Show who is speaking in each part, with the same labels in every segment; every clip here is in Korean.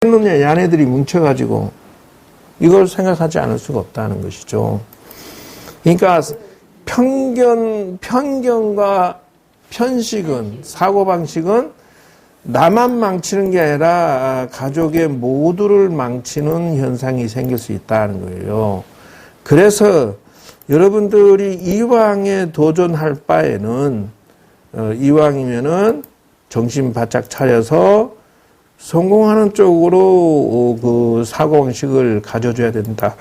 Speaker 1: 놈의 야네들이 뭉쳐가지고 이걸 생각하지 않을 수가 없다는 것이죠. 그러니까 편견과 편식은, 사고방식은 나만 망치는 게 아니라 가족의 모두를 망치는 현상이 생길 수 있다는 거예요. 그래서 여러분들이 이왕에 도전할 바에는 이왕이면은 정신 바짝 차려서 성공하는 쪽으로 그 사고방식을 가져줘야 된다.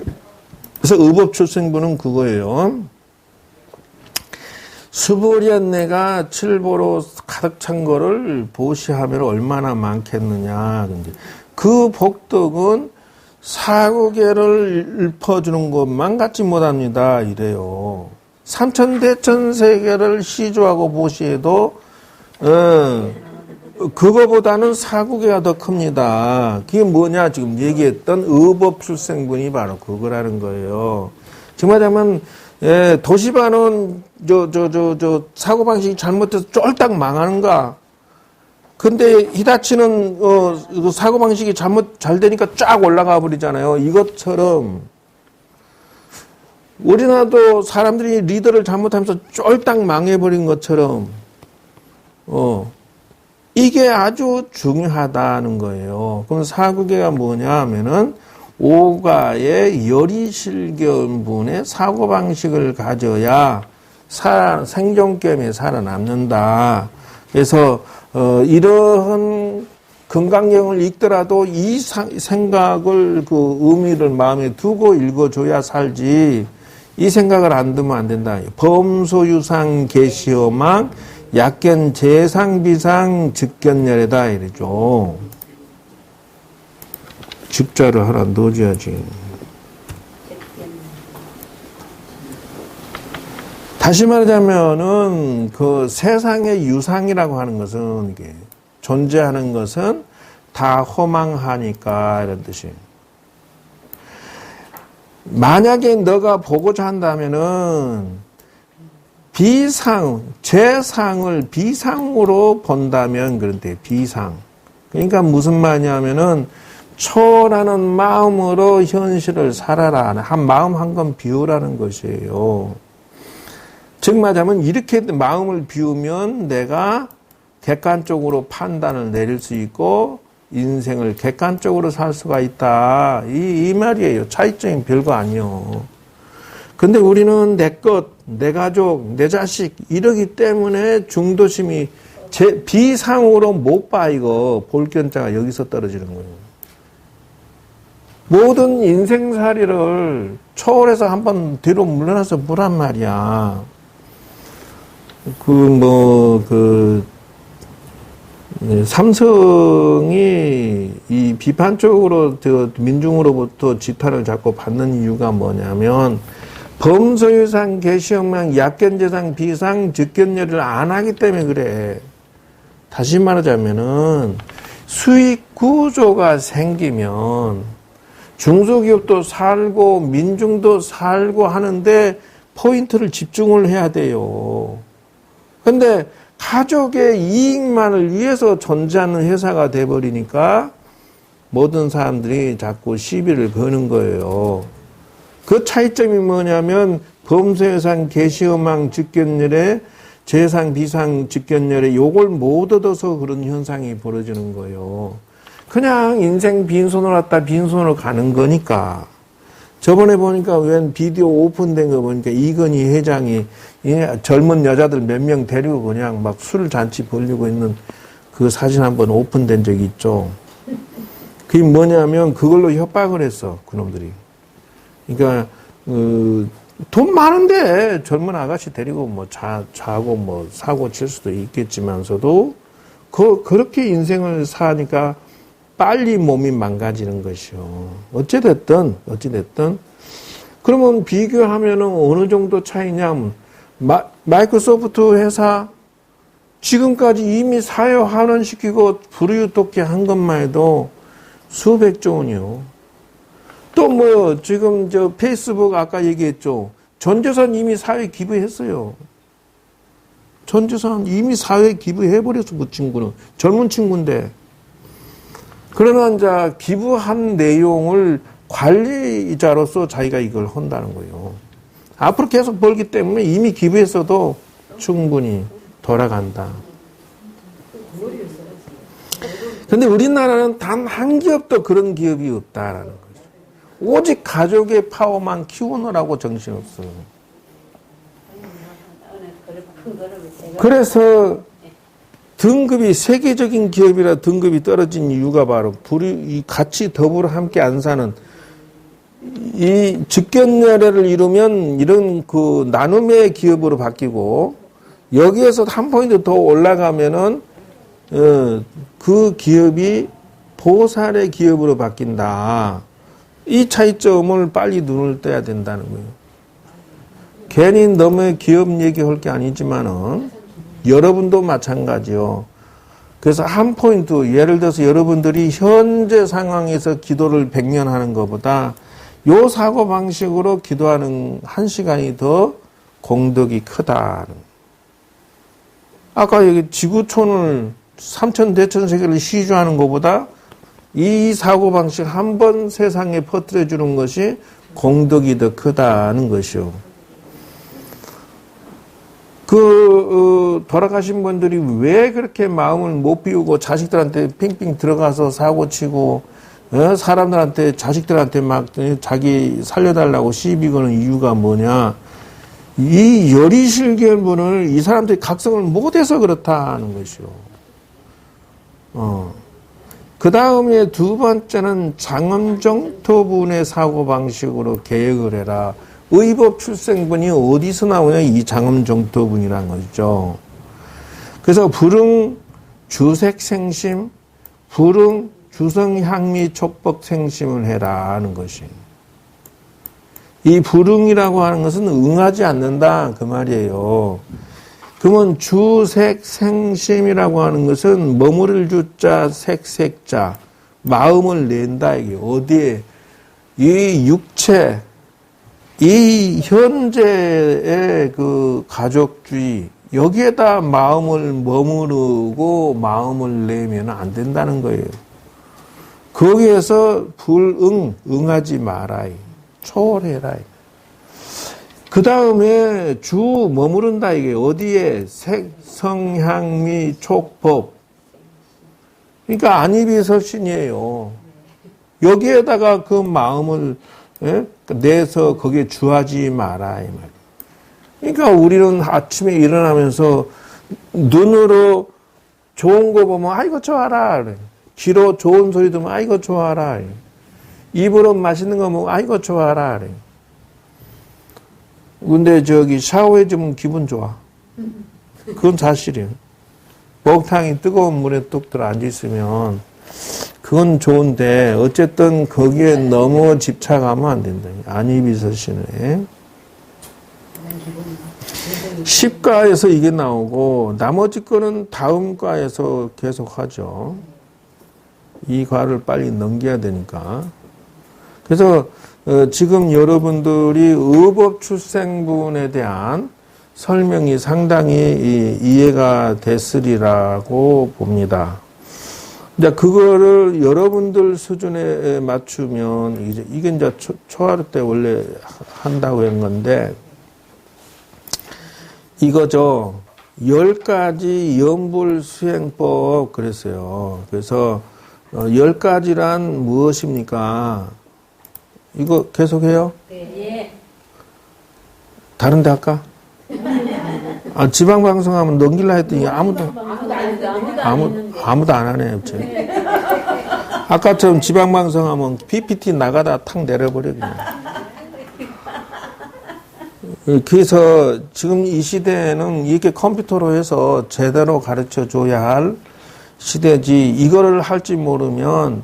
Speaker 1: 그래서 의법출생부는 그거예요. 수보리안내가 칠보로 가득 찬 거를 보시하면 얼마나 많겠느냐. 그 복덕은 사고계를 읊어주는 것만 갖지 못합니다. 이래요. 삼천대천세계를 시조하고 보시해도 그거보다는 사고계가 더 큽니다. 그게 뭐냐? 지금 얘기했던 의법출생분이 바로 그거라는 거예요. 지금 말하자면 도시반은 사고방식이 잘못해서 쫄딱 망하는가? 근데 히다치는 사고방식이 잘 되니까 쫙 올라가 버리잖아요. 이것처럼 우리나라도 사람들이 리더를 잘못하면서 쫄딱 망해버린 것처럼 이게 아주 중요하다는 거예요. 그럼 사구계가 뭐냐 하면은 오가의 열이실견분의 사고방식을 가져야 생존권에 살아남는다. 그래서 이러한 건강경을 읽더라도 이 생각을 그 의미를 마음에 두고 읽어줘야 살지 이 생각을 안 두면 안 된다. 범소유상 계시어망 약견 재상비상 즉견열애다 이러죠. 즉자를 하나 넣어줘야지. 다시 말하자면은 그 세상의 유상이라고 하는 것은 이게 존재하는 것은 다 허망하니까 이런 뜻이에요. 만약에 너가 보고자 한다면은 재상을 비상으로 본다면 그런데 비상. 그러니까 무슨 말이냐면은 초라는 마음으로 현실을 살아라. 한 마음 한 건 비우라는 것이에요. 즉 말하자면 이렇게 마음을 비우면 내가 객관적으로 판단을 내릴 수 있고 인생을 객관적으로 살 수가 있다. 이 말이에요. 차이점이 별거 아니요. 근데 우리는 내 것, 내 가족, 내 자식 이러기 때문에 중도심이 비상으로 못 봐. 이거 볼견자가 여기서 떨어지는 거예요. 모든 인생살이를 초월해서 한번 뒤로 물러나서 보란 말이야. 삼성이 이 비판적으로 민중으로부터 지탄을 자꾸 받는 이유가 뭐냐면 범소유상 계시형망 약견재상 비상 즉견열을 안 하기 때문에 그래. 다시 말하자면은 수익 구조가 생기면 중소기업도 살고 민중도 살고 하는데 포인트를 집중을 해야 돼요. 근데 가족의 이익만을 위해서 존재하는 회사가 돼버리니까 모든 사람들이 자꾸 시비를 거는 거예요. 그 차이점이 뭐냐면 범소유상 계시음망 즉견열에 재상 비상 즉견열에 요걸 못 얻어서 그런 현상이 벌어지는 거예요. 그냥 인생 빈손으로 왔다 빈손으로 가는 거니까. 저번에 보니까 웬 비디오 오픈된 거 보니까 이건희 회장이 젊은 여자들 몇 명 데리고 그냥 막 술 잔치 벌리고 있는 그 사진 한번 오픈된 적이 있죠. 그게 뭐냐면 그걸로 협박을 했어. 그놈들이. 그러니까 돈 많은데 젊은 아가씨 데리고 뭐 자고 뭐 사고 칠 수도 있겠지만서도 그렇게 인생을 사니까 빨리 몸이 망가지는 것이요. 어찌됐든 그러면 비교하면은 어느 정도 차이냐면 마이크로소프트 회사 지금까지 이미 사회 환원시키고 불우유토끼 한 것만 해도 수백조 원이요. 또 뭐 지금 페이스북 아까 얘기했죠. 전재산 이미 사회 기부했어요. 전재산 이미 사회 기부해버렸어. 그 친구는 젊은 친구인데 그러나 이제 기부한 내용을 관리자로서 자기가 이걸 한다는 거예요. 앞으로 계속 벌기 때문에 이미 기부했어도 충분히 돌아간다. 근데 우리나라는 단 한 기업도 그런 기업이 없다라는 거죠. 오직 가족의 파워만 키우느라고 정신없어. 그래서 등급이 세계적인 기업이라 등급이 떨어진 이유가 바로 이 같이 더불어 함께 안 사는 이 직견열애를 이루면 이런 그 나눔의 기업으로 바뀌고 여기에서 한 포인트 더 올라가면은 그 기업이 보살의 기업으로 바뀐다. 이 차이점을 빨리 눈을 떠야 된다는 거예요. 괜히 너무 기업 얘기할 게 아니지만은 여러분도 마찬가지요. 그래서 한 포인트, 예를 들어서 여러분들이 현재 상황에서 기도를 100년 하는 것보다 요 사고방식으로 기도하는 1시간이 더 공덕이 크다. 아까 여기 지구촌을 삼천대천세계를 시주하는 것보다 이 사고방식 한 번 세상에 퍼뜨려 주는 것이 공덕이 더 크다는 것이요. 돌아가신 분들이 왜 그렇게 마음을 못 비우고 자식들한테 핑핑 들어가서 사고치고, 사람들한테, 자식들한테 막 자기 살려달라고 시비 거는 이유가 뭐냐. 이 열의실견분을 이 사람들이 각성을 못해서 그렇다는 것이요. 그 다음에 두 번째는 장엄정토분의 사고방식으로 계획을 해라. 의법 출생분이 어디서 나오냐? 이 장엄정토분이라는 거죠. 그래서 불응 주색생심, 불응 주성향미 촉법생심을 해라 하는 것이. 이 불응이라고 하는 것은 응하지 않는다 그 말이에요. 그러면 주색생심이라고 하는 것은 머무를 주자 색색자 마음을 낸다 이게 어디에 이 육체 이 현재의 그 가족주의 여기에다 마음을 머무르고 마음을 내면 안 된다는 거예요. 거기에서 응하지 마라. 초월해라. 그 다음에 주 머무른다 이게 어디에 색, 성향미, 촉법. 그러니까 안이비설신이에요. 여기에다가 그 마음을 내서 거기에 주하지 마라 이 말. 그러니까 우리는 아침에 일어나면서 눈으로 좋은 거 보면 아이고 좋아라. 귀로 좋은 소리 들으면 아이고 좋아라. 입으로 맛있는 거 먹으면 아이고 좋아라. 근데 샤워해주면 기분 좋아. 그건 사실이에요. 목탕이 뜨거운 물에 뚝 들어 앉아있으면 그건 좋은데 어쨌든 거기에 너무 집착하면 안 된다. 안이비설신에. 10가에서 이게 나오고 나머지 거는 다음 과에서 계속 하죠. 이 과를 빨리 넘겨야 되니까. 그래서 지금 여러분들이 의법 출생분에 대한 설명이 상당히 이해가 됐으리라고 봅니다. 이제 그거를 여러분들 수준에 맞추면 이게 이제 초하루 때 원래 한다고 한 건데 이거죠. 10가지 염불수행법 그랬어요. 그래서 10가지란 무엇입니까? 이거 계속해요? 네. 다른 데 할까? 지방방송하면 넘길라 했더니 아무도 안 하네. 아까처럼 지방방송하면 PPT 나가다 탁 내려버려. 그래서 지금 이 시대에는 이렇게 컴퓨터로 해서 제대로 가르쳐 줘야 할 시대지 이거를 할지 모르면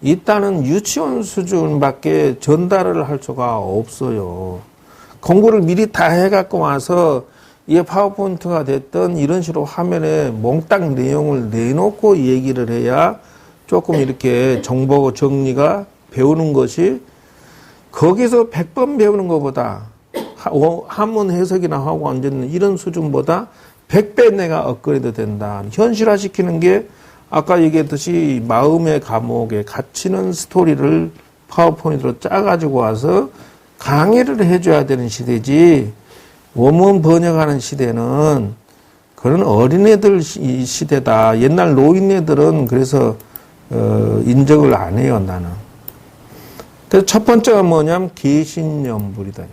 Speaker 1: 일단은 유치원 수준밖에 전달을 할 수가 없어요. 공부를 미리 다 해갖고 와서 이게 파워포인트가 됐던 이런 식으로 화면에 몽땅 내용을 내놓고 얘기를 해야 조금 이렇게 정보 정리가 배우는 것이 거기서 100번 배우는 것보다 한문 해석이나 하고 앉는 이런 수준보다 100배 내가 업그레이드 된다. 현실화시키는 게 아까 얘기했듯이 마음의 감옥에 갇히는 스토리를 파워포인트로 짜가지고 와서 강의를 해줘야 되는 시대지, 원문 번역하는 시대는 그런 어린애들 시대다. 옛날 노인네들은 그래서 인정을 안 해요, 나는. 그래서 첫 번째가 뭐냐면 개신연불이다.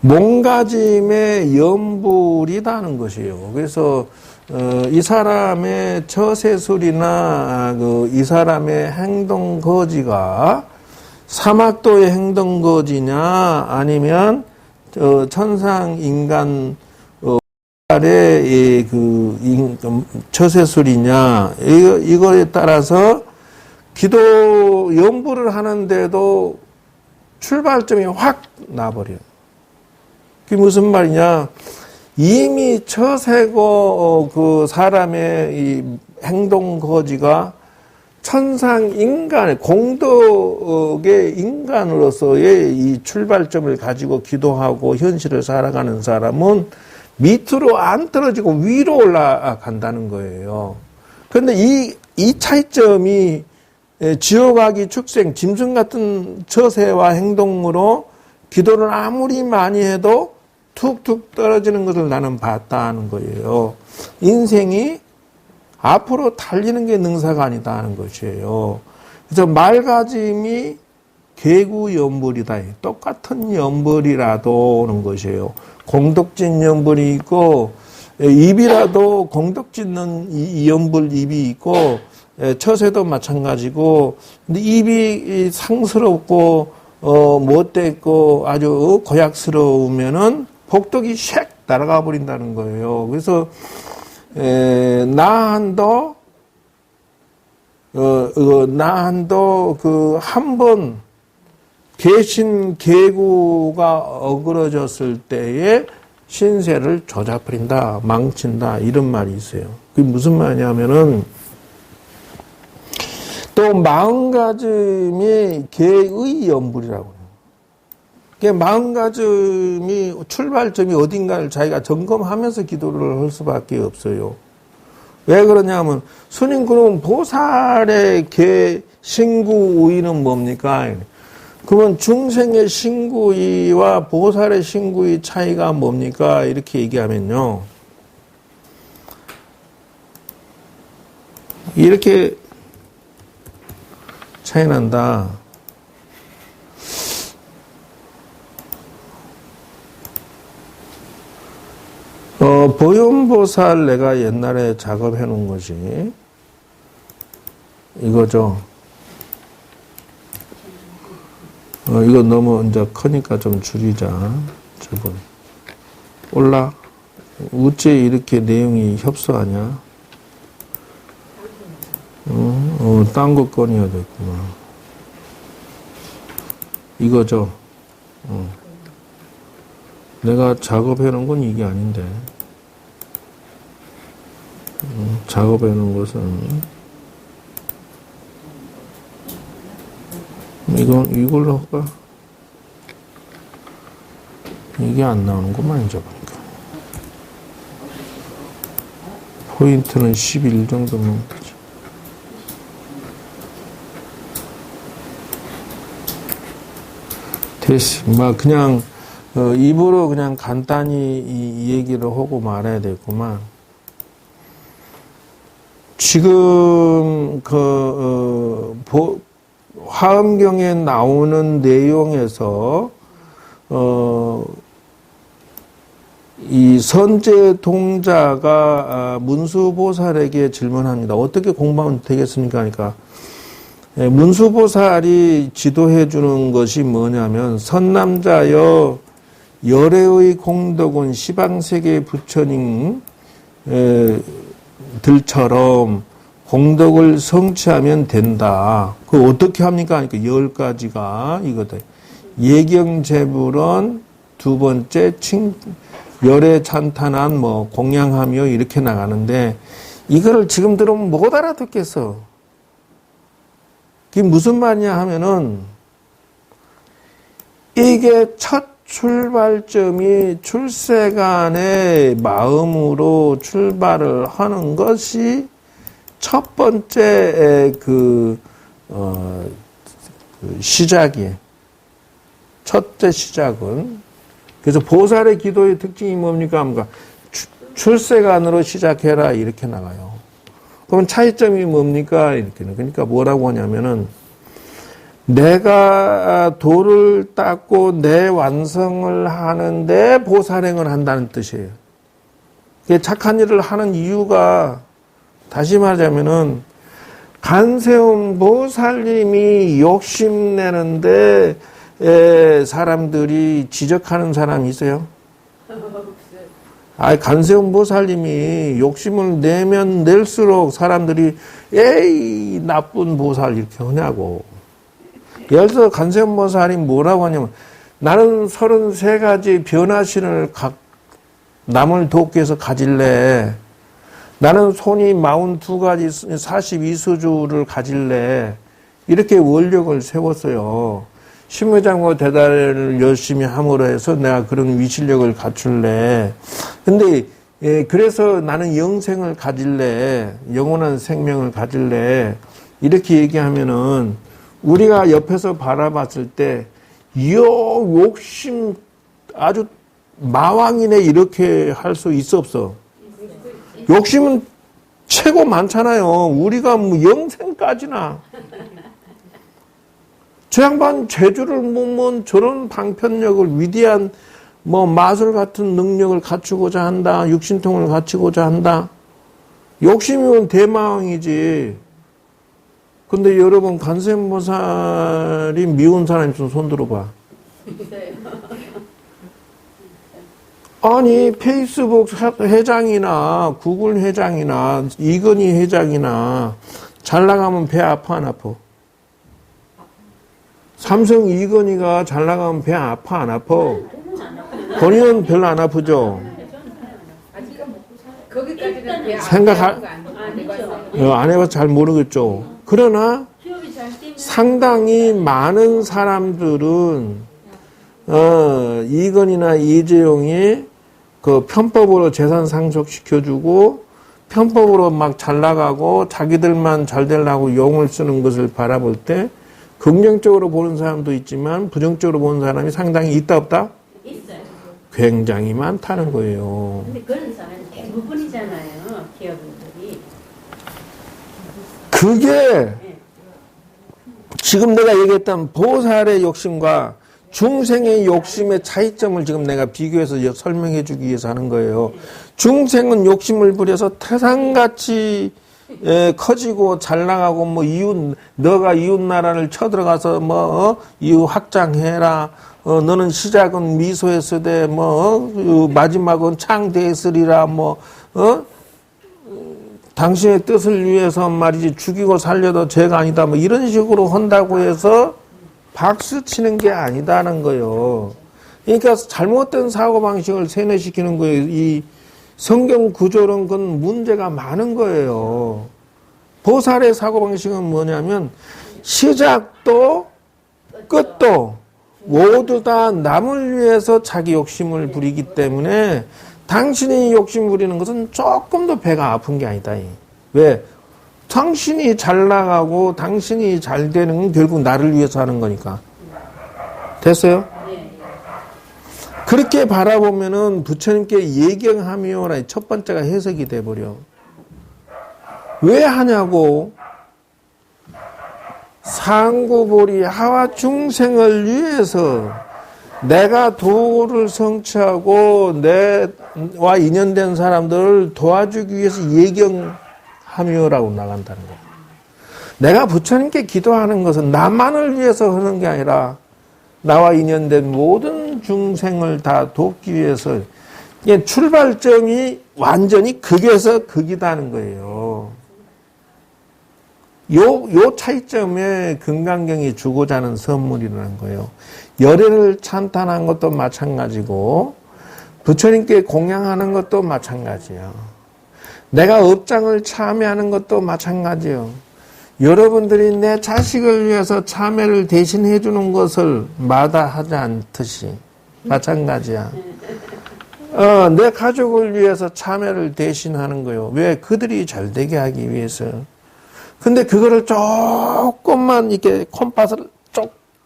Speaker 1: 몸가짐의 연불이다는 것이에요. 그래서 이 사람의 처세술이나 이 사람의 행동 거지가 사막도의 행동 거지냐 아니면 천상 인간 의 처세술이냐 이거에 따라서 기도 연불을 하는데도 출발점이 확 나버려요. 그게 무슨 말이냐? 이미 처세고 그 사람의 이 행동 거지가 천상 인간의 공덕의 인간으로서의 이 출발점을 가지고 기도하고 현실을 살아가는 사람은 밑으로 안 떨어지고 위로 올라간다는 거예요. 그런데 이 차이점이 지옥아기 축생, 짐승 같은 처세와 행동으로 기도를 아무리 많이 해도 툭툭 떨어지는 것을 나는 봤다는 거예요. 인생이 앞으로 달리는 게 능사가 아니다 하는 것이에요. 그래서 말가짐이 개구연불이다. 똑같은 연불이라도 오는 것이에요. 공덕진 연불이 있고 입이라도 공덕짓는 이 연불 입이 있고 처세도 마찬가지고 근데 입이 상스럽고 못됐고 아주 고약스러우면은 복덕이 샥 날아가 버린다는 거예요. 그래서 나한도 그 한 번 개신 개구가 어그러졌을 때에 신세를 조잡버린다, 망친다 이런 말이 있어요. 그게 무슨 말이냐면은 또 마음가짐이 개의 연불이라고 해요. 마음가짐이 출발점이 어딘가를 자기가 점검하면서 기도를 할 수밖에 없어요. 왜 그러냐면 스님 그러면 보살의 개 신구의는 뭡니까? 그러면 중생의 신구의와 보살의 신구의 차이가 뭡니까? 이렇게 얘기하면요. 이렇게 차이 난다. 보현보살 내가 옛날에 작업해 놓은 것이 이거죠. 이거 너무 이제 크니까 좀 줄이자. 저번 올라. 어째 이렇게 내용이 협소하냐? 딴 거 꺼내야 됐구나. 이거죠. 내가 작업해 놓은 건 이게 아닌데. 작업해 놓은 것은 이걸로 할까? 이게 안 나오는구만, 이제 보니까. 포인트는 11 정도면 되죠. 됐어. 막 그냥 입으로 그냥 간단히 이 얘기를 하고 말아야 되겠구만. 지금 화엄경에 나오는 내용에서 이 선제동자가 문수보살에게 질문합니다. 어떻게 공부하면 되겠습니까? 그러니까 문수보살이 지도해 주는 것이 뭐냐면 선남자여 열애의 공덕은 시방세계 부처님 들처럼 공덕을 성취하면 된다. 그 어떻게 합니까? 그러니까 10가지가 이거다. 예경제불원, 두 번째 열애 찬탄한 뭐 공양하며 이렇게 나가는데 이거를 지금 들으면 못 알아듣겠어. 그게 무슨 말이냐 하면은 이게 첫 출발점이 출세간의 마음으로 출발을 하는 것이 첫 번째 시작이에요. 첫째 시작은. 그래서 보살의 기도의 특징이 뭡니까? 출세간으로 시작해라 이렇게 나가요. 그럼 차이점이 뭡니까? 이렇게. 그러니까 뭐라고 하냐면은 내가 도를 닦고 내 완성을 하는데 보살행을 한다는 뜻이에요. 착한 일을 하는 이유가 다시 말하자면은 간세음 보살님이 욕심내는데 사람들이 지적하는 사람이 있어요? 간세음 보살님이 욕심을 내면 낼수록 사람들이 에이 나쁜 보살 이렇게 하냐고. 예를 들어 간세음 보살이 뭐라고 하냐면 나는 33가지 변화신을 남을 돕기 위해서 가질래. 나는 손이 42가지 42수주를 가질래. 이렇게 원력을 세웠어요. 신무장고 대달을 열심히 함으로 해서 내가 그런 위실력을 갖출래. 근데 그래서 나는 영생을 가질래. 영원한 생명을 가질래. 이렇게 얘기하면은 우리가 옆에서 바라봤을 때 욕심 아주 마왕이네 이렇게 할 수 있어 없어? 욕심은 최고 많잖아요. 우리가 뭐 영생까지나. 저 양반 재주를 보면 저런 방편력을 위대한 마술 같은 능력을 갖추고자 한다. 육신통을 갖추고자 한다. 욕심이면 대마왕이지. 근데 여러분 간세음보살이 미운 사람 있으면 손 들어봐. 아니 페이스북 회장이나 구글 회장이나 이건희 회장이나 잘 나가면 배 아파 안 아파? 삼성 이건희가 잘 나가면 배 아파 안 아파? 본인은 별로 안 아프죠? 안 해봐서 잘 모르겠죠. 그러나 상당히 많은 사람들은 이건희나 이재용이 그 편법으로 재산 상속시켜주고 편법으로 막 잘 나가고 자기들만 잘 되려고 용을 쓰는 것을 바라볼 때 긍정적으로 보는 사람도 있지만 부정적으로 보는 사람이 상당히 있다 없다?
Speaker 2: 있어요.
Speaker 1: 굉장히 많다는 거예요.
Speaker 2: 근데 그런 사람이 대부분이잖아요. 기업인들이.
Speaker 1: 그게 지금 내가 얘기했던 보살의 욕심과 중생의 욕심의 차이점을 지금 내가 비교해서 설명해 주기 위해서 하는 거예요. 중생은 욕심을 부려서 태산같이 커지고 잘 나가고 너가 이웃 나라를 쳐들어가서 이웃 확장해라. 너는 시작은 미소에 쓰되 마지막은 창대에 쓰리라. 당신의 뜻을 위해서 말이지 죽이고 살려도 죄가 아니다. 이런 식으로 한다고 해서 박수 치는 게 아니다는 거예요. 그러니까 잘못된 사고방식을 세뇌시키는 거예요. 이 성경 구조론 그건 문제가 많은 거예요. 보살의 사고방식은 뭐냐면 시작도 끝도 모두 다 남을 위해서 자기 욕심을 부리기 때문에 당신이 욕심 부리는 것은 조금 더 배가 아픈 게 아니다. 왜? 당신이 잘 나가고 당신이 잘 되는 건 결국 나를 위해서 하는 거니까. 됐어요? 그렇게 바라보면은 부처님께 예경하며라 첫 번째가 해석이 돼버려. 왜 하냐고? 상구보리 하와 중생을 위해서 내가 도를 성취하고 내와 인연된 사람들을 도와주기 위해서 예경하며라고 나간다는 거예요. 내가 부처님께 기도하는 것은 나만을 위해서 하는 게 아니라 나와 인연된 모든 중생을 다 돕기 위해서 출발점이 완전히 극에서 극이다는 거예요. 요 차이점에 금강경이 주고자 하는 선물이라는 거예요. 열애를 찬탄한 것도 마찬가지고 부처님께 공양하는 것도 마찬가지예요. 내가 업장을 참여하는 것도 마찬가지예요. 여러분들이 내 자식을 위해서 참여를 대신해 주는 것을 마다하지 않듯이 마찬가지야. 내 가족을 위해서 참여를 대신하는 거요. 왜? 그들이 잘 되게 하기 위해서. 근데 그거를 조금만 이렇게 콤팥을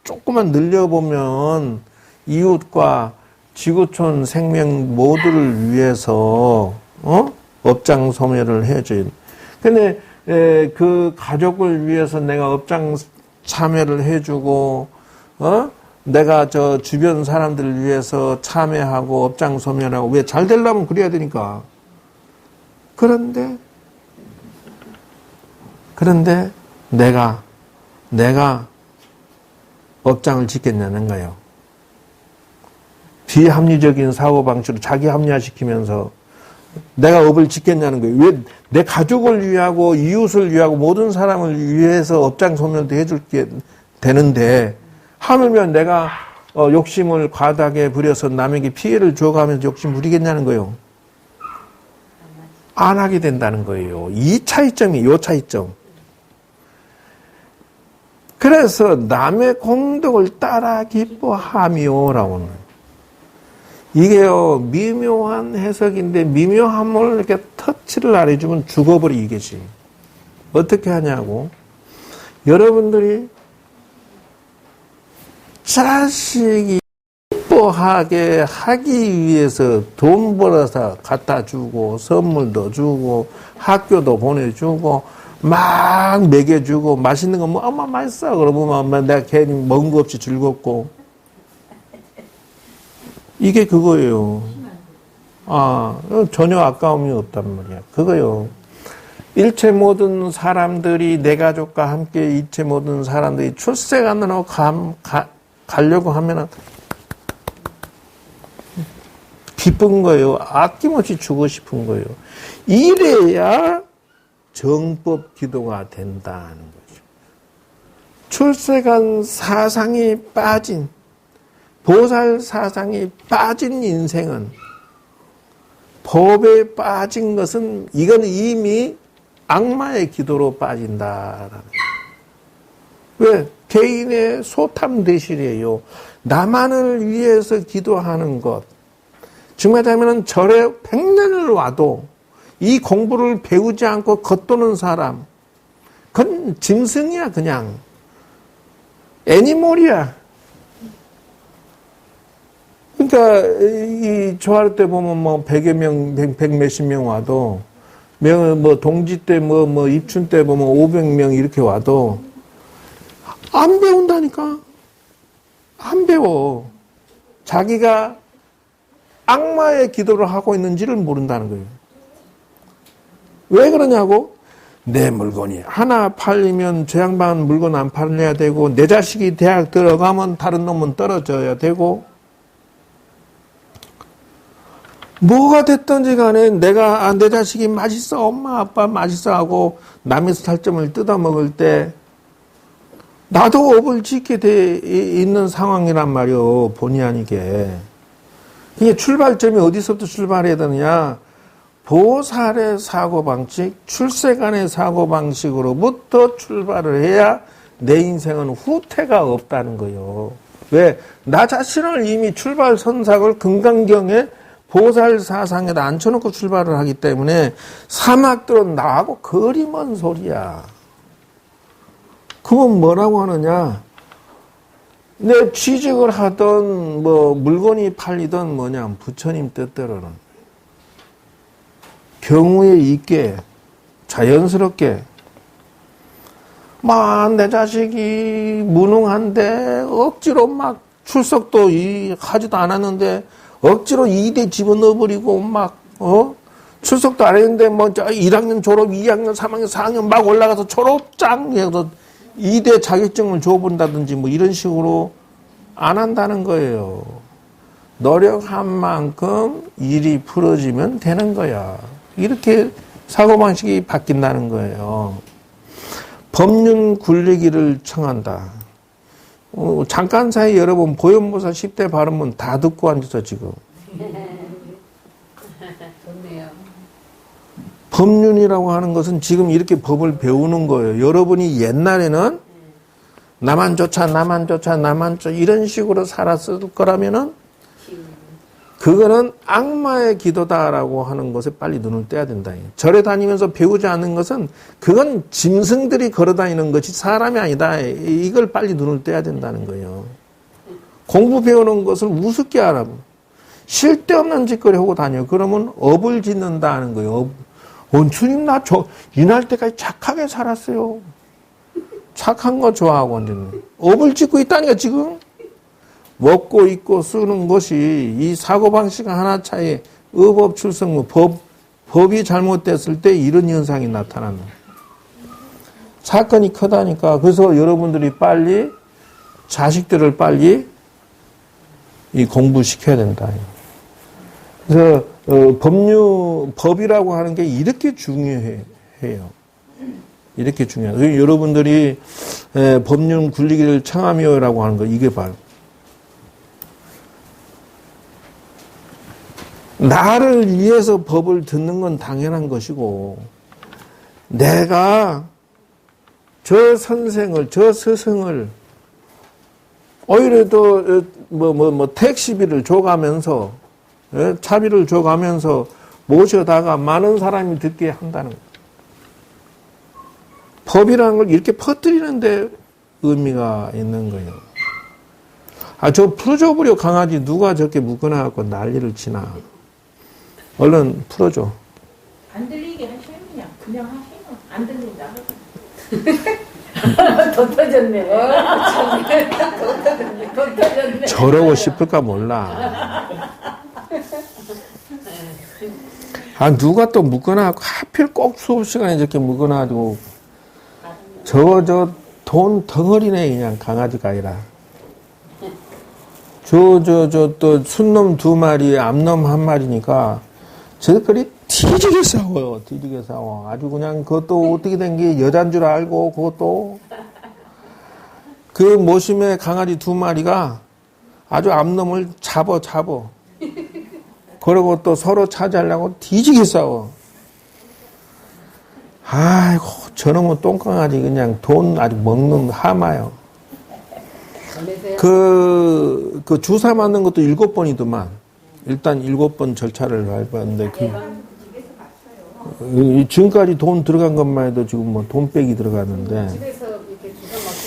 Speaker 1: 조금만 늘려보면 이웃과 지구촌 생명 모두를 위해서 업장 소멸을 해줘요. 근데 그 가족을 위해서 내가 업장 참여를 해주고 내가 저 주변 사람들을 위해서 참여하고 업장 소멸하고 왜 잘 되려면 그래야 되니까. 그런데 내가 업장을 짓겠냐는 거예요. 비합리적인 사고방식으로 자기 합리화시키면서 내가 업을 짓겠냐는 거예요. 왜 내 가족을 위하고 이웃을 위하고 모든 사람을 위해서 업장 소멸도 해줄게 되는데 하물며 내가 욕심을 과다하게 부려서 남에게 피해를 줘가면서 욕심 부리겠냐는 거예요. 안 하게 된다는 거예요. 이 차이점. 그래서 남의 공덕을 따라 기뻐하며라고는 이게요 미묘한 해석인데 미묘함을 이렇게 터치를 안 해주면 죽어버리 이게지. 어떻게 하냐고. 여러분들이 자식이 기뻐하게 하기 위해서 돈 벌어서 갖다 주고 선물도 주고 학교도 보내주고 막 먹여주고 맛있는 거 뭐 엄마 맛있어 그러면 엄마 내가 괜히 먹은 거 없이 즐겁고 이게 그거예요. 전혀 아까움이 없단 말이야. 그거요. 일체 모든 사람들이 내 가족과 함께 일체 모든 사람들이 출세관으로 가려고 하면은 기쁜 거예요. 아낌없이 주고 싶은 거예요. 이래야 정법 기도가 된다는 거죠. 출세관 사상이 빠진 보살 사상이 빠진 인생은 법에 빠진 것은 이건 이미 악마의 기도로 빠진다라는 거예요. 왜? 개인의 소탐 대실이에요. 나만을 위해서 기도하는 것. 정말하면 절에 100년을 와도 이 공부를 배우지 않고 겉도는 사람, 그건 짐승이야 그냥. 애니멀이야. 그러니까 이 조화를 때 보면 뭐 100여 명, 100 몇십 명 와도 뭐 동지 때 뭐 입춘 때 보면 500명 이렇게 와도 안 배운다니까. 안 배워. 자기가 악마의 기도를 하고 있는지를 모른다는 거예요. 왜 그러냐고? 내 물건이 하나 팔리면 저 양반 물건 안 팔려야 되고 내 자식이 대학 들어가면 다른 놈은 떨어져야 되고 뭐가 됐든지 간에 내가 내 자식이 맛있어 엄마 아빠 맛있어 하고 남의 살점을 뜯어먹을 때 나도 업을 짓게 돼 있는 상황이란 말이요. 본의 아니게. 이게 출발점이 어디서부터 출발해야 되느냐. 보살의 사고방식, 출세간의 사고방식으로부터 출발을 해야 내 인생은 후퇴가 없다는 거예요. 왜? 나 자신을 이미 출발 선상을 금강경에 보살 사상에다 앉혀놓고 출발을 하기 때문에 사막들은 나하고 거리 먼 소리야. 그건 뭐라고 하느냐? 내 취직을 하던 뭐 물건이 팔리던 뭐냐 부처님 뜻대로는 경우에 있게 자연스럽게 막 내 자식이 무능한데 억지로 막 출석도 하지도 않았는데 억지로 2대 집어넣어버리고 막 출석도 안 했는데 뭐 1학년 졸업 2학년 3학년 4학년 막 올라가서 졸업장 해서 2대 자격증을 줘본다든지 뭐 이런 식으로 안 한다는 거예요. 노력한 만큼 일이 풀어지면 되는 거야. 이렇게 사고방식이 바뀐다는 거예요. 법륜 굴리기를 청한다. 잠깐 사이 여러분 보현보사 10대 발언문 다 듣고 앉아서 지금.
Speaker 2: 좋네요.
Speaker 1: 법륜이라고 하는 것은 지금 이렇게 법을 배우는 거예요. 여러분이 옛날에는 나만 쫓아 이런 식으로 살았을 거라면은 그거는 악마의 기도다라고 하는 것에 빨리 눈을 떼야 된다. 절에 다니면서 배우지 않는 것은 그건 짐승들이 걸어다니는 것이 사람이 아니다. 이걸 빨리 눈을 떼야 된다는 거예요. 공부 배우는 것을 우습게 하라고. 쓸데없는 짓거리 하고 다녀. 그러면 업을 짓는다는 거예요. 주님 이날 때까지 착하게 살았어요. 착한 거 좋아하고 완전 업을 짓고 있다니까 지금. 먹고 입고 쓰는 것이 이 사고방식 하나 차이 의법출성무 법이 잘못됐을 때 이런 현상이 나타난다. 사건이 크다니까. 그래서 여러분들이 빨리 자식들을 빨리 이 공부시켜야 된다. 그래서 법이라고 하는 게 이렇게 중요해요. 이렇게 중요해요. 여러분들이 법륜 굴리기를 청하며라고 하는 거 이게 바로 나를 위해서 법을 듣는 건 당연한 것이고 내가 저 선생을 저 스승을 오히려 또 택시비를 줘가면서 차비를 줘가면서 모셔다가 많은 사람이 듣게 한다는 거예요. 법이라는 걸 이렇게 퍼뜨리는데 의미가 있는 거예요. 저 풀어줘버려 강아지 누가 저렇게 묶어놔갖고 난리를 치나. 얼른 풀어줘.
Speaker 3: 안 들리게 하셔요. 그냥 하세요. 안 들린다. 더 터졌네. 더 터졌네.
Speaker 1: 저러고 싶을까 몰라. 누가 또 묶어놔갖고 하필 꼭 수업 시간에 저렇게 묶어놔가지고 저 돈 덩어리네 그냥 강아지가 아니라. 또 순놈 2마리에 암놈 1마리니까 저들끼리 뒤지게 싸워요. 뒤지게 싸워. 아주 그냥 그것도 어떻게 된 게 여잔 줄 알고 그것도 그 모심의 강아지 2마리가 아주 암놈을 잡어. 그러고 또 서로 차지하려고 뒤지게 싸워. 아이고 저놈은 똥강아지 그냥 돈 아주 먹는 하마요. 그 주사 맞는 것도 7번이더만. 일단 7번 절차를 밟았는데 지금까지 돈 들어간 것만 해도 지금 뭐 돈 빼기 들어갔는데
Speaker 2: 집에서 이렇게 주사 맞게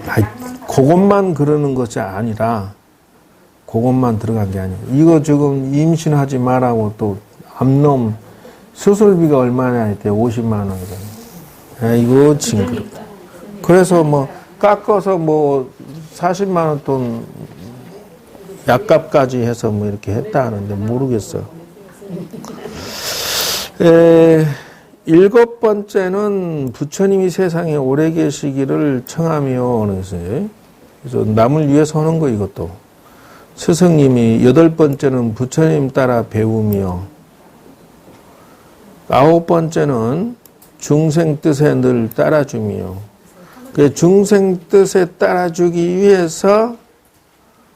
Speaker 2: 되는데
Speaker 1: 그것만 그러는 것이 아니라 그것만 들어간 게 아니에요. 이거 지금 임신하지 말라고 또 암놈 수술비가 얼마나 했대? 50만 원이잖아요. 이거 징그럽다. 그래서 뭐 깎아서 뭐 40만 원 돈 약값까지 해서 뭐 이렇게 했다 하는데 모르겠어. 7번째는 부처님이 세상에 오래 계시기를 청하며 그래서 남을 위해서 하는 거 이것도. 스승님이 8번째는 부처님 따라 배우며 9번째는 중생 뜻에 늘 따라주며 그 중생 뜻에 따라주기 위해서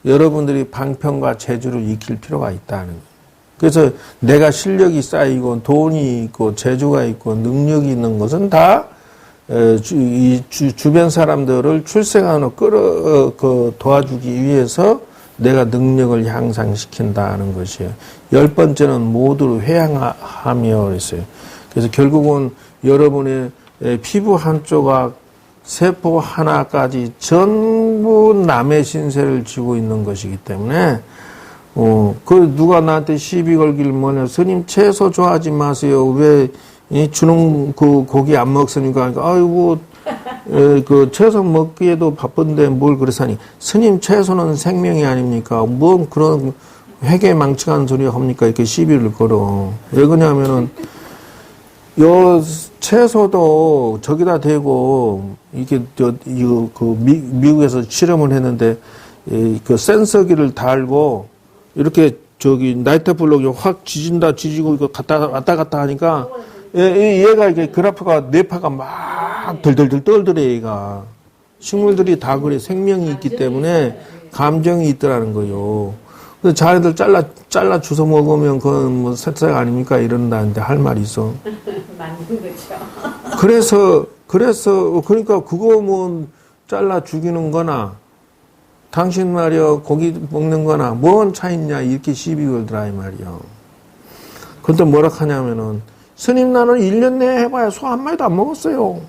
Speaker 1: 여러분들이 방편과 재주를 익힐 필요가 있다는 거예요. 그래서 내가 실력이 쌓이고 돈이 있고 재주가 있고 능력이 있는 것은 다 주변 사람들을 출세하는 도와주기 위해서 내가 능력을 향상시킨다는 것이에요. 10번째는 모두를 회양하며 그랬어요. 그래서 결국은 여러분의 피부 한 조각 세포 하나까지 전부 남의 신세를 지고 있는 것이기 때문에, 누가 나한테 시비 걸길 뭐냐, 스님 채소 좋아하지 마세요. 왜, 주는 그 고기 안 먹습니까? 아이고, 채소 먹기에도 바쁜데 뭘 그러사니. 스님 채소는 생명이 아닙니까? 뭔 그런 회계 망측하는 소리 합니까? 이렇게 시비를 걸어. 왜 그러냐면은, 채소도 저기다 대고, 이게, 미국에서 실험을 했는데, 그 센서기를 달고, 이렇게 나이트 블록이 확 지지고, 이거 왔다 갔다 하니까, 얘가 이게 그래프가, 뇌파가 막 덜덜덜 떨더래, 얘가. 식물들이 다 그래, 생명이 있기 때문에 감정이 있더라는 거요. 그래서 자네들 잘라 주워 먹으면 그건 뭐 새싹 아닙니까? 이런다는데 할 말이 있어.
Speaker 2: 맞는 거죠.
Speaker 1: 그러니까 그거 뭐 잘라 죽이는 거나 당신 말이야 고기 먹는 거나 뭔 차 있냐 이렇게 시비 걸더라 이 말이야. 그때 뭐라 하냐면은 스님 나는 1년 내에 해봐야 소 한 마리도 안 먹었어요.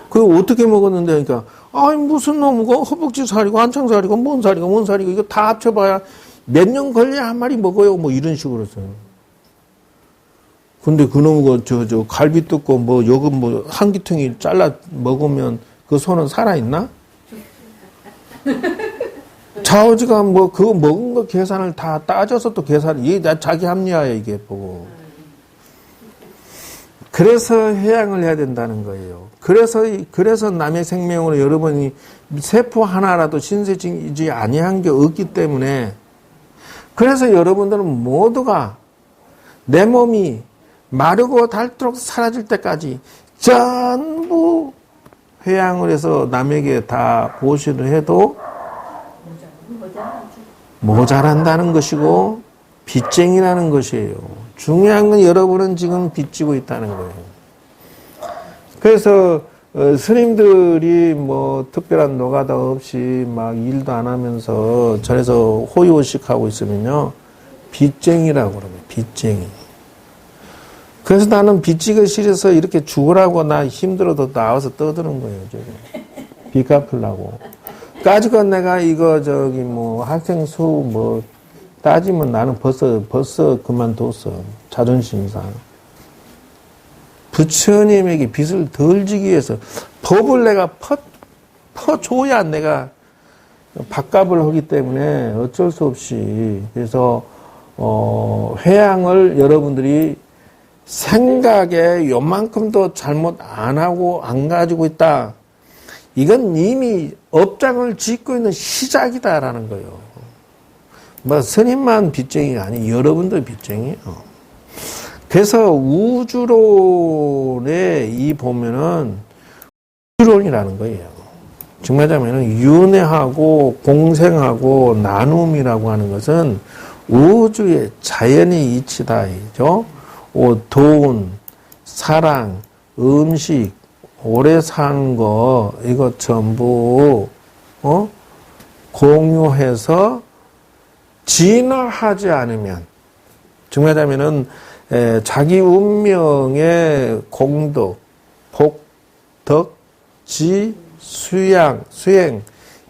Speaker 1: 그거 어떻게 먹었는데 그러니까 아이 무슨 놈이고 허벅지 살이고 한창 살이고 뭔 살이고 이거 다 합쳐봐야 몇 년 걸려야 한 마리 먹어요 뭐 이런 식으로 써요. 근데 그놈의 저 갈비 뜯고 뭐 요금 뭐 한 기퉁이 잘라 먹으면 그 소는 살아있나? 자오지가 뭐 그거 먹은 거 계산을 다 따져서 또 계산을 이게 자기 합리화야 이게 보고. 그래서 회양을 해야 된다는 거예요. 그래서 남의 생명으로 여러분이 세포 하나라도 신세지지 아니한 게 없기 때문에 그래서 여러분들은 모두가 내 몸이 마르고 닳도록 사라질 때까지 전부 회양을 해서 남에게 다 보시를 해도 모자란다는 것이고 빚쟁이라는 것이에요. 중요한 건 여러분은 지금 빚지고 있다는 거예요. 그래서 스님들이 뭐 특별한 노가다 없이 막 일도 안 하면서 전에서 호의호식하고 있으면요 빚쟁이라고 그러면 빚쟁이. 그래서 나는 빚지기 싫어서 이렇게 죽으라고 나 힘들어도 나와서 떠드는 거예요. 저기. 빚 갚으려고. 까짓건 내가 이거 뭐 학생 수 뭐 따지면 나는 벌써 그만뒀어. 자존심상. 부처님에게 빚을 덜 지기 위해서 법을 내가 퍼줘야 내가 밥값을 하기 때문에 어쩔 수 없이 그래서 회양을 여러분들이 생각에 요만큼도 잘못 안 하고 안 가지고 있다. 이건 이미 업장을 짓고 있는 시작이다라는 거예요. 뭐 스님만 빚쟁이가 아니 여러분도 빚쟁이에요. 그래서 우주론에 이 보면은 우주론이라는 거예요. 정말 하자면은 윤회하고 공생하고 나눔이라고 하는 것은 우주의 자연의 이치다이죠. 돈, 사랑, 음식, 오래 사는 거 이거 전부 공유해서 진화하지 않으면 정말하자면은 자기 운명의 공덕, 복, 덕, 지, 수행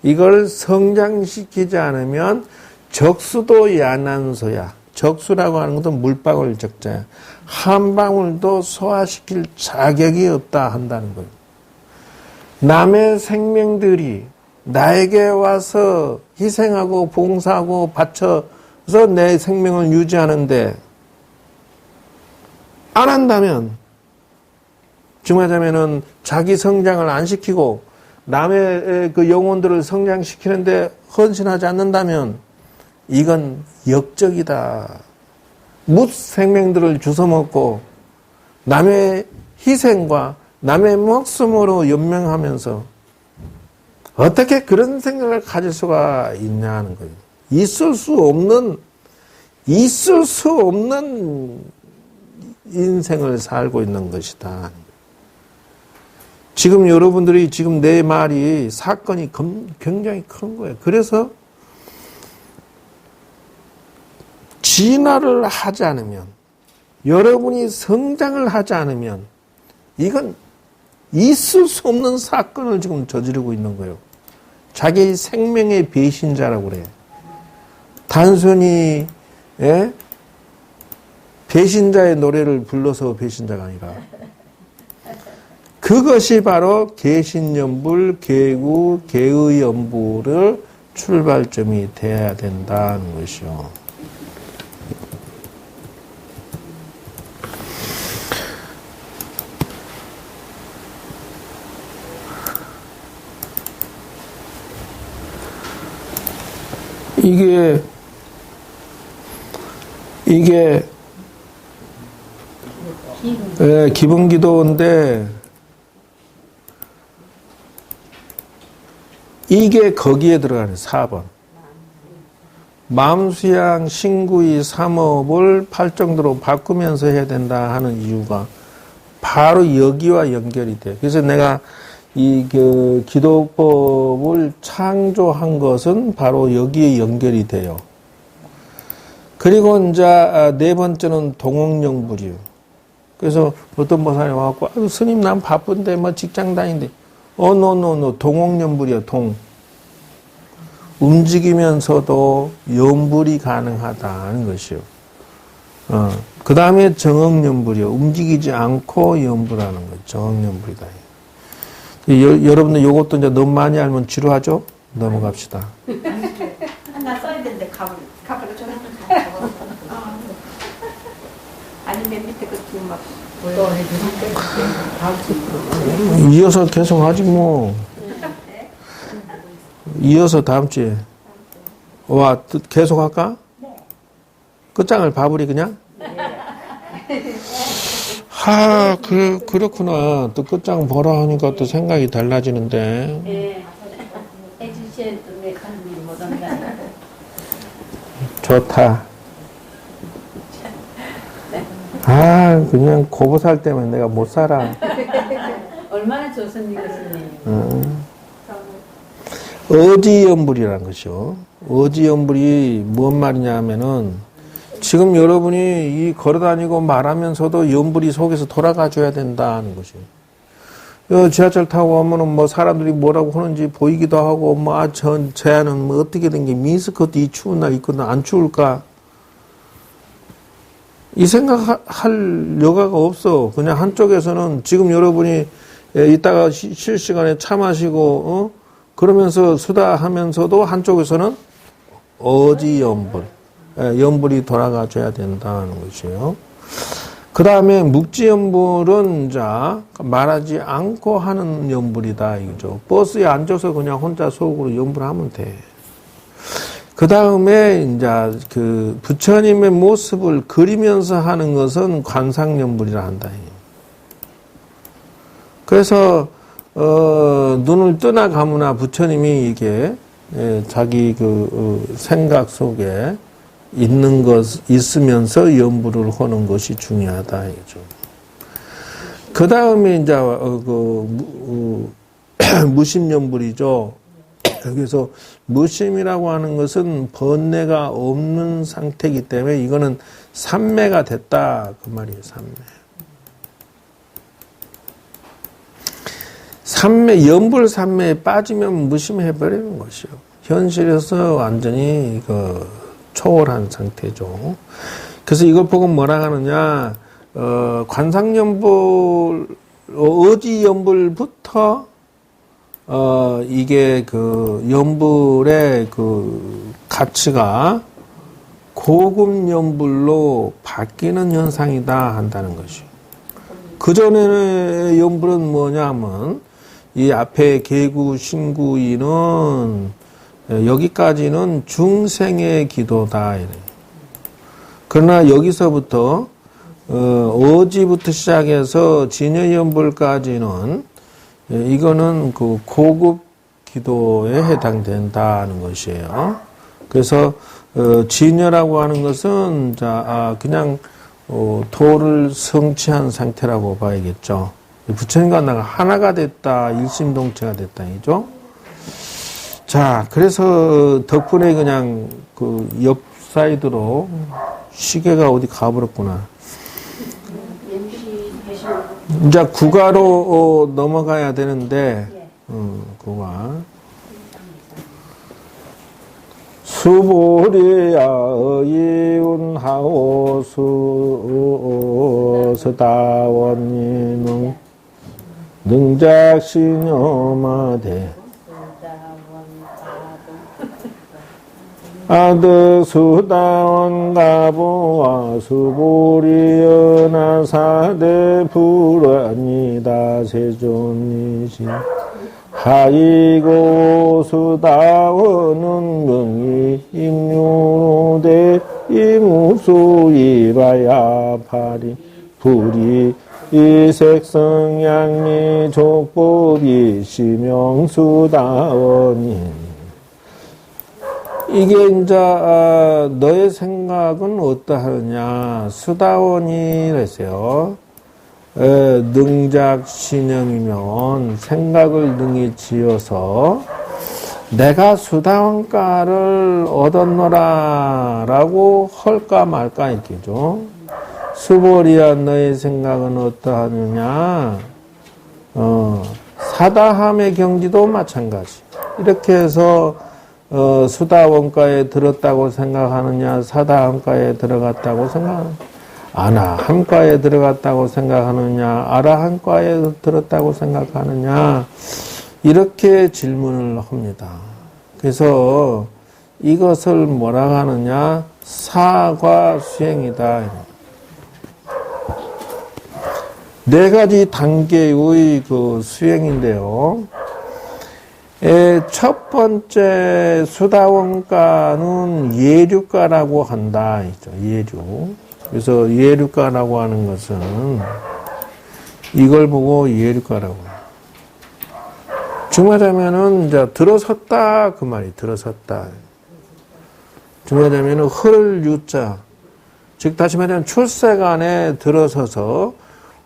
Speaker 1: 이걸 성장시키지 않으면 적수도 야난소야. 적수라고 하는 것은 물방울 적자야. 한 방울도 소화시킬 자격이 없다 한다는 거예요. 남의 생명들이 나에게 와서 희생하고 봉사하고 바쳐서 내 생명을 유지하는데 안 한다면 정말하자면은 자기 성장을 안 시키고 남의 그 영혼들을 성장시키는데 헌신하지 않는다면 이건 역적이다. 묻 생명들을 주워먹고 남의 희생과 남의 목숨으로 연명하면서 어떻게 그런 생각을 가질 수가 있냐는 거예요. 있을 수 없는 인생을 살고 있는 것이다. 지금 여러분들이 지금 내 말이 사건이 굉장히 큰 거예요. 그래서 진화를 하지 않으면 여러분이 성장을 하지 않으면 이건 있을 수 없는 사건을 지금 저지르고 있는 거예요. 자기 생명의 배신자라고 그래. 단순히 배신자의 노래를 불러서 배신자가 아니라 그것이 바로 개신연불, 개구, 개의연불을 출발점이 돼야 된다는 것이요. 이게 기본 기도인데 이게 거기에 들어가는 4번. 마음수양, 신구의, 삼업을 팔정도로 바꾸면서 해야 된다 하는 이유가 바로 여기와 연결이 돼. 그래서 내가 이 기도법을 창조한 것은 바로 여기에 연결이 돼요. 그리고 이제 네 번째는 동옥령불이요. 그래서 어떤 보살이 와갖고, 아유, 스님 난 바쁜데 뭐 직장 다니는데, 노 동옥령불이요. 움직이면서도 연불이 가능하다는 것이요. 그 다음에 정억연불이요. 움직이지 않고 연불하는 것. 정억연불이다. 여러분들 요것도 이제 너무 많이 알면 지루하죠? 넘어갑시다.
Speaker 3: 하나 써야 되는데 가버려 저는 아니 맨 밑에 그 뒤에 막
Speaker 1: 이어서 계속 하지 뭐. 이어서 다음 주에. 와, 계속 할까?
Speaker 3: 네.
Speaker 1: 끝장을 봐버리 그냥? 그렇구나. 또 끝장 보라 하니까 또 생각이 달라지는데.
Speaker 2: 네. 해주셔야 또 내 가슴이 못 온다.
Speaker 1: 좋다. 그냥 고보살 때문에 내가 못 살아.
Speaker 2: 얼마나 좋습니까, 스님?
Speaker 1: 어지연불이라는 것이요. 어지연불이 뭔 말이냐 하면은, 지금 여러분이 이 걸어다니고 말하면서도 연불이 속에서 돌아가 줘야 된다는 것이에요. 지하철 타고 오면은 뭐 사람들이 뭐라고 하는지 보이기도 하고, 쟤는 뭐 어떻게 된 게 미스커트 이 추운 날 있거든, 안 추울까? 이 생각할 여가가 없어. 그냥 한쪽에서는 지금 여러분이 이따가 실시간에 차 마시고, 그러면서 수다 하면서도 한쪽에서는 어지연불, 연불이 돌아가 줘야 된다는 것이에요. 그 다음에 묵지연불은 말하지 않고 하는 연불이다 이거죠. 버스에 앉아서 그냥 혼자 속으로 연불하면 돼. 그 다음에 그 부처님의 모습을 그리면서 하는 것은 관상연불이라 한다. 그래서 눈을 뜨나 감으나 부처님이 이게 자기 생각 속에 있는 있으면서 연불을 하는 것이 중요하다 이거죠. 그 다음에 무심연불이죠. 그래서 무심이라고 하는 것은 번뇌가 없는 상태이기 때문에 이거는 삼매가 됐다 그 말이에요. 연불 삼매에 빠지면 무심해버리는 것이요. 현실에서 완전히 초월한 상태죠. 그래서 이걸 보고 뭐라 하느냐, 관상연불, 어지연불부터 이게 연불의 가치가 고급연불로 바뀌는 현상이다 한다는 것이요. 그전에의 연불은 뭐냐면, 이 앞에 개구, 신구이는 여기까지는 중생의 기도다. 이래요. 그러나 여기서부터 어지부터 시작해서 진여연불까지는 이거는 고급 기도에 해당된다는 것이에요. 그래서 진여라고 하는 것은 그냥 도를 성취한 상태라고 봐야겠죠. 부처님과 나가 하나가 됐다, 일심동체가 됐다, 이죠? 자, 그래서 덕분에 그냥 옆 사이드로 시계가 어디 가버렸구나. 이제 국가로 넘어가야 되는데, 국가. 수보리야 이운하오수 서다원이능 능작신여마대 아드수다원 가보와 수보리연하사대 불안이다 세존이시 하이고 수다원은 명이 임유로대 이무수이바야 파리 불이 이색성양리 족법이 시명수다원이 이게 너의 생각은 어떠하느냐 수다원이 그랬어요. 능작신형이면 생각을 능히 지어서 내가 수다원가를 얻었노라 라고 헐까 말까 있겠죠. 수보리야 너의 생각은 어떠하느냐. 사다함의 경지도 마찬가지. 이렇게 해서 수다원가에 들었다고 생각하느냐, 사다함가에 들어갔다고 생각하느냐, 아나함가에 들어갔다고 생각하느냐, 아라함가에 들었다고 생각하느냐, 이렇게 질문을 합니다. 그래서 이것을 뭐라고 하느냐, 사과 수행이다. 네 가지 단계의 그 수행인데요. 첫 번째 수다원가는 예류가라고 한다. 예류. 그래서 예류가라고 하는 것은 이걸 보고 예류가라고 해요. 중하자면은 이제 들어섰다 그 말이 들어섰다. 중하자면은 흘 유자. 즉 다시 말하면 출세간에 들어서서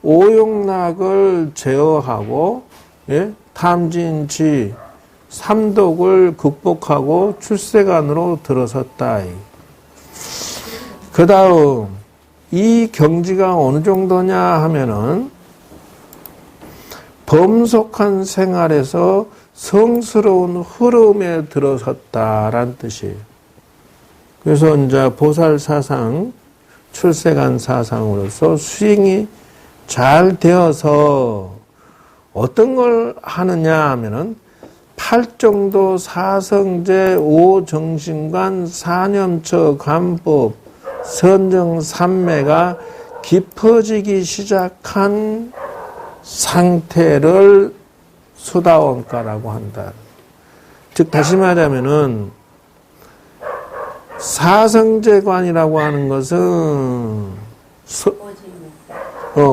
Speaker 1: 오욕락을 제어하고 탐진치 삼독을 극복하고 출세간으로 들어섰다. 그 다음 이 경지가 어느 정도냐 하면은 범속한 생활에서 성스러운 흐름에 들어섰다라는 뜻이에요. 그래서 이제 보살 사상, 출세간 사상으로서 수행이 잘 되어서 어떤 걸 하느냐 하면은 팔정도 사성제 오정신관 사념처 관법 선정 삼매가 깊어지기 시작한 상태를 수다원가라고 한다. 즉 다시 말하면은 사성제관이라고 하는 것은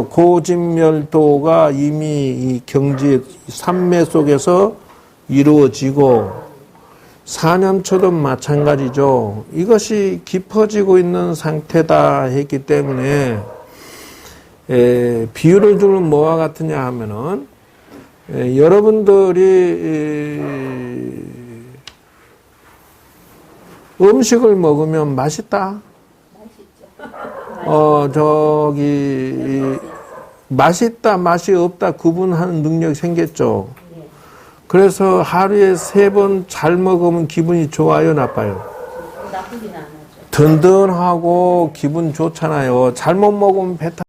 Speaker 1: 고진멸도가 이미 이 경지 삼매 속에서 이루어지고 사념처도 마찬가지죠. 이것이 깊어지고 있는 상태다 했기 때문에 비유를 주는 뭐와 같으냐 하면은 여러분들이 음식을 먹으면 맛있다. 맛있다, 맛이 없다 구분하는 능력이 생겼죠. 그래서 하루에 3번 잘 먹으면 기분이 좋아요, 나빠요?
Speaker 2: 나쁘진 않아죠.
Speaker 1: 든든하고 기분 좋잖아요. 잘못 먹으면 배 타.